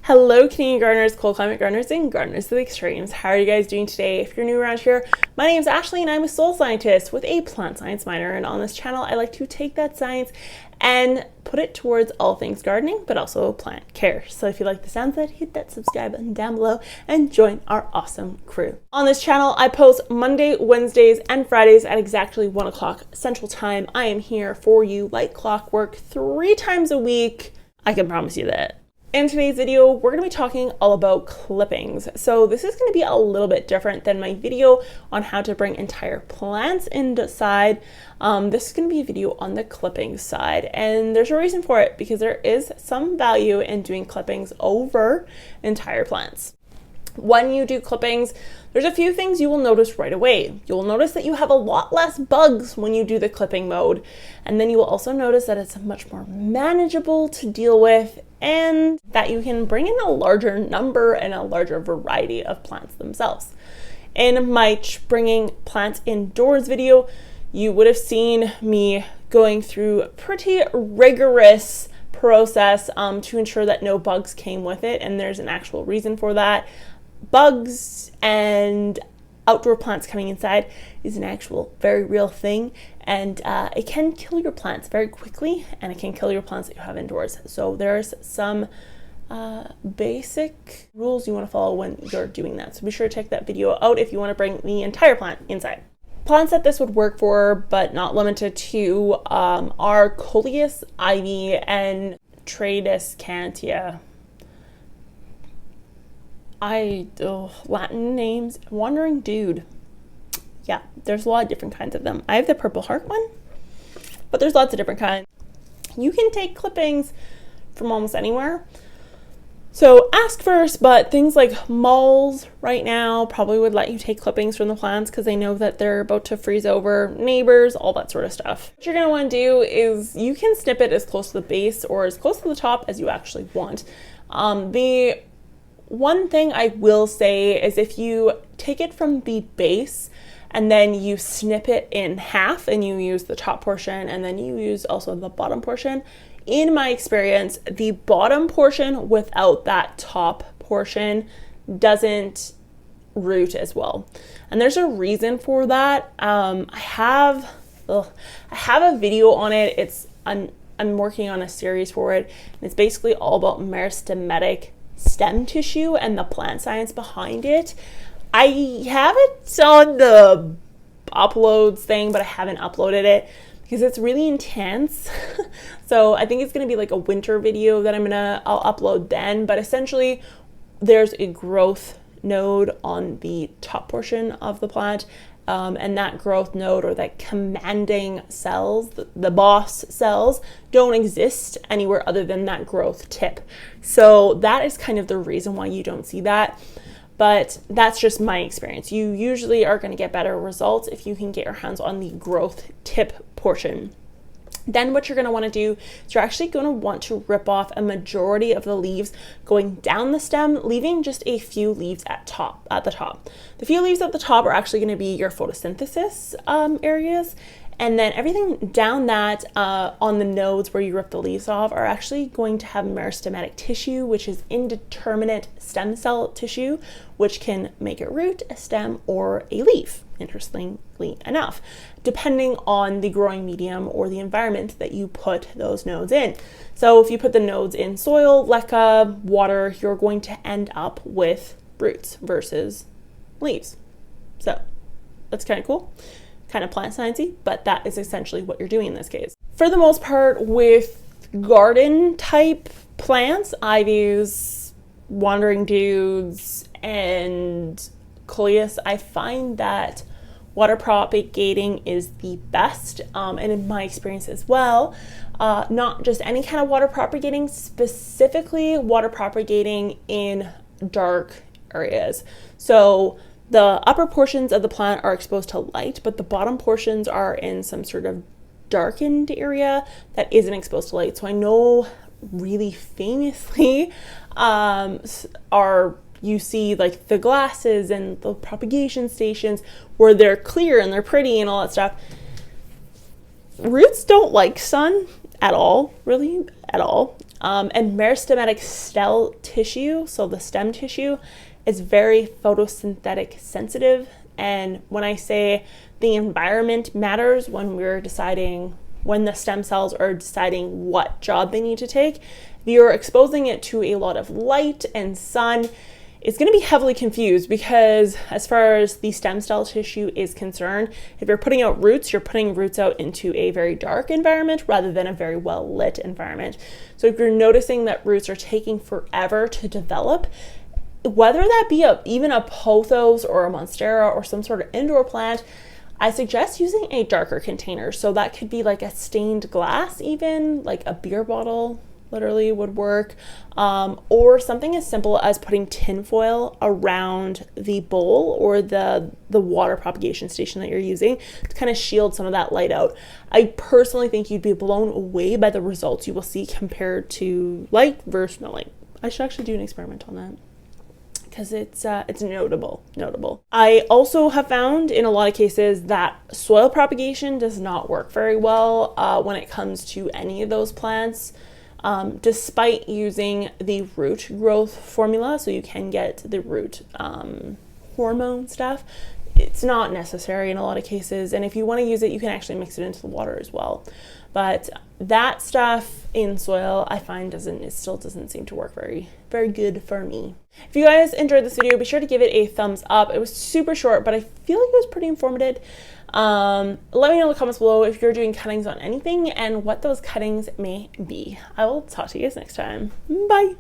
Hello Canadian gardeners, cold climate gardeners, and gardeners to the extremes. How are you guys doing today? If you're new around here, my name is Ashley and I'm a soil scientist with a plant science minor, and on this channel I like to take that science and put it towards all things gardening, but also plant care. So if you like the sounds of that, hit that subscribe button down below and join our awesome crew. On this channel I post Monday, Wednesdays, and Fridays at exactly 1 o'clock Central Time. I am here for you like clockwork 3 times a week. I can promise you that. In today's video, we're going to be talking all about clippings. So this is going to be a little bit different than my video on how to bring entire plants inside. This is going to be a video on the clippings side, and there's a reason for it because there is some value in doing clippings over entire plants. When you do clippings, there's a few things you will notice right away. You'll notice that you have a lot less bugs when you do the clipping mode, and then you will also notice that it's much more manageable to deal with and that you can bring in a larger number and a larger variety of plants themselves. In my bringing plants indoors video, you would have seen me going through a pretty rigorous process to ensure that no bugs came with it, and there's an actual reason for that. Bugs and outdoor plants coming inside is an actual very real thing, and it can kill your plants very quickly, and it can kill your plants that you have indoors. So there's some basic rules you want to follow when you're doing that. So be sure to check that video out if you want to bring the entire plant inside. Plants that this would work for, but not limited to, are coleus, ivy, and tradescantia. Latin names, wandering dude. Yeah, there's a lot of different kinds of them. I have the purple heart one, but there's lots of different kinds. You can take clippings from almost anywhere. So ask first, but things like malls right now probably would let you take clippings from the plants because they know that they're about to freeze over, neighbors, all that sort of stuff. What you're gonna wanna do is you can snip it as close to the base or as close to the top as you actually want. The one thing I will say is if you take it from the base and then you snip it in half and you use the top portion and then you use also the bottom portion, in my experience, the bottom portion without that top portion doesn't root as well. And there's a reason for that. I have a video on it. I'm working on a series for it. And it's basically all about meristematic stem tissue and the plant science behind it. I have it on the uploads thing, but I haven't uploaded it because it's really intense. So I think it's going to be like a winter video that I'll upload then. But essentially there's a growth node on the top portion of the plant, and that growth node, or that commanding cells, the boss cells, don't exist anywhere other than that growth tip. So that is kind of the reason why you don't see that. But that's just my experience. You usually are going to get better results if you can get your hands on the growth tip portion. Then what you're going to want to do is you're actually going to want to rip off a majority of the leaves going down the stem, leaving just a few leaves at the top. The few leaves at the top are actually going to be your photosynthesis areas. And then everything down that on the nodes where you rip the leaves off are actually going to have meristematic tissue, which is indeterminate stem cell tissue, which can make a root, a stem, or a leaf, interestingly enough, depending on the growing medium or the environment that you put those nodes in. So if you put the nodes in soil, leca, water, you're going to end up with roots versus leaves. So that's kind of cool. Kind of plant sciencey, but that is essentially what you're doing in this case. For the most part, with garden type plants, ivies, wandering dudes, and coleus, I find that water propagating is the best, and in my experience as well, not just any kind of water propagating, specifically water propagating in dark areas. So the upper portions of the plant are exposed to light, but the bottom portions are in some sort of darkened area that isn't exposed to light. So I know really famously you see like the glasses and the propagation stations where they're clear and they're pretty and all that stuff. Roots don't like sun at all, really, at all. And meristematic cell tissue, so the stem tissue, is very photosynthetic sensitive. And when I say the environment matters when we're deciding, when the stem cells are deciding what job they need to take, if you're exposing it to a lot of light and sun, it's going to be heavily confused, because as far as the stem cell tissue is concerned, if you're putting out roots, you're putting roots out into a very dark environment rather than a very well lit environment. So if you're noticing that roots are taking forever to develop, whether that be even a pothos or a monstera or some sort of indoor plant, I suggest using a darker container. So that could be like a stained glass, even like a beer bottle literally would work, or something as simple as putting tinfoil around the bowl or the water propagation station that you're using to kind of shield some of that light out. I personally think you'd be blown away by the results you will see compared to light versus no light. I should actually do an experiment on that, because it's notable. I also have found in a lot of cases that soil propagation does not work very well when it comes to any of those plants, despite using the root growth formula, so you can get the root hormone stuff. It's not necessary in a lot of cases, and if you want to use it, you can actually mix it into the water as well. But that stuff in soil, I find it still doesn't seem to work very, very good for me. If you guys enjoyed this video, be sure to give it a thumbs up. It was super short, but I feel like it was pretty informative. Let me know in the comments below if you're doing cuttings on anything and what those cuttings may be. I will talk to you guys next time. Bye.